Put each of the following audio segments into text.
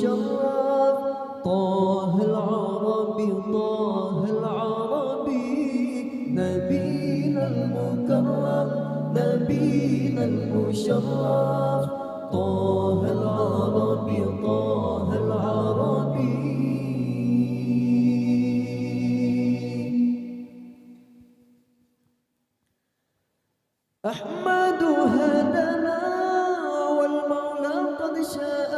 المشرف طه العربي طه العربي نبينا المكرم نبينا المشرف طه العربي طه العربي أحمد هدنا والمولى قد شاء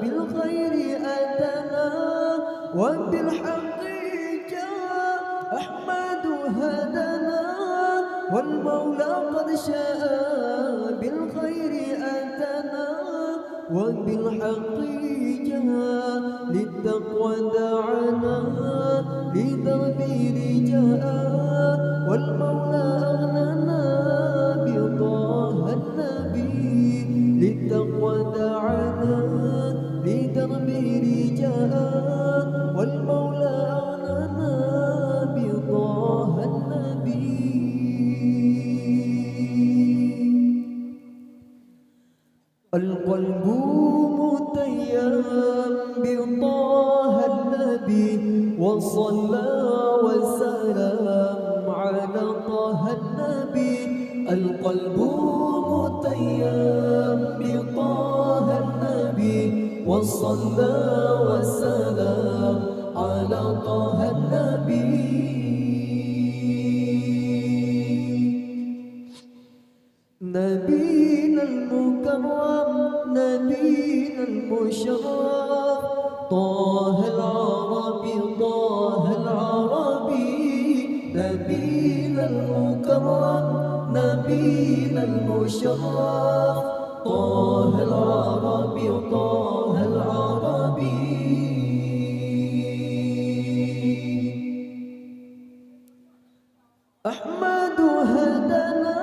بالخير أتنا وبالحق جاء أحمد هدنا والمولى قد شاء بالخير أتنا وبالحق جاء للتقوى دعانا لدرب رجاء والمولى أغنانا بطه النبي للتقوى دعانا لدرب رجاء والمولى أغنانا بطه النبي القلب متيم بطه النبي وصلى وسلم على طه النبي القلب متيم بطه النبي وصلى وسلم على طه النبي نبينا المكرم نبينا المشرف طه العربي طه العربي نبينا المكرم نبينا المشرف طه العربي طه العربي أحمد هدنا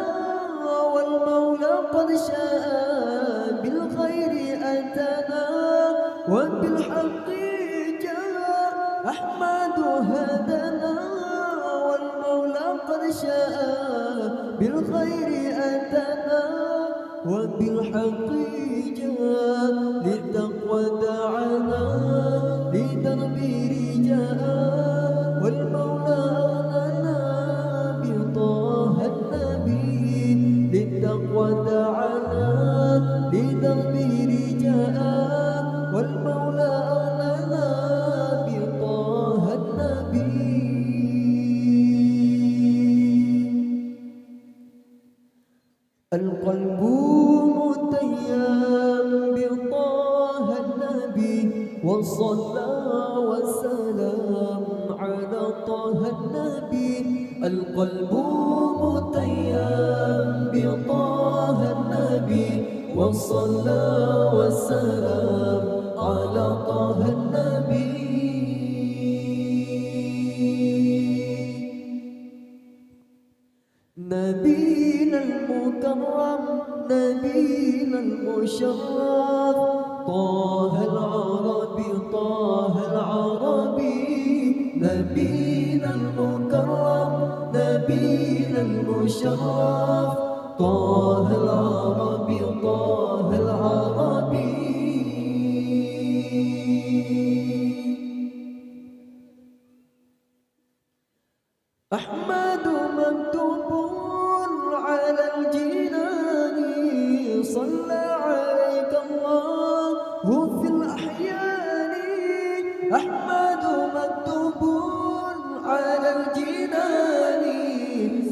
والمولى قد شاء بالخير أتنا وبالحق جاء أحمد هدنا والمولى قد شاء بالخير أتنا وبالحق جاء للتقوى دعانا لدرب رجاء والمولى أغنانا بطه النبي للتقوى دعانا لدرب رجاء والمولى أغنانا بطه النبي القلب متيم بطه النبي وصلى وسلم على طه النبي القلب متيم بطه النبي وصلى وسلم على طه النبي نبينا المكرم نبينا المشرف طه العربي طه العربي نبينا المكرم نبينا المشرف طه العربي طه العربي أحمد مكتوب على الجنان صلى عليك الله في الأحيان أحمد مكتوب على الجنان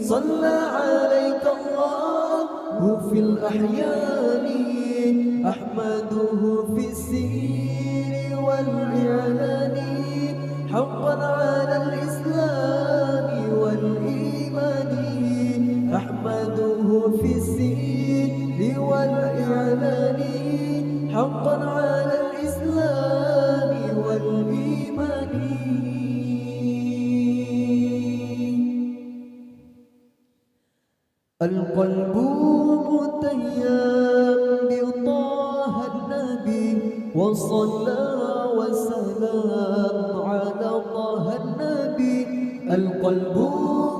صلى عليك الله في الأحيان أحمده في السير والإعلان حقا على الإسلام والإيمان أحمده في السير والإعلان حقا على الإسلام والإيمان القلب متيم بطه النبي وصلى وسلم على طه النبي القلب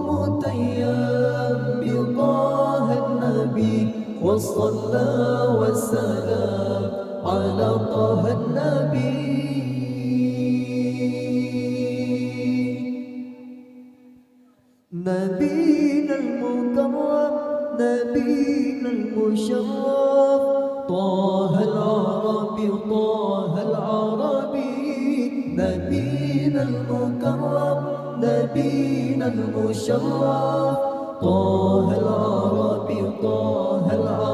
متيم بطه النبي وصلى وسلم على على طه النبي. نبينا المكرم نبينا المشرف طه العربي طه العربي. نبينا المكرم نبينا المشرف طه العربي طه العربي.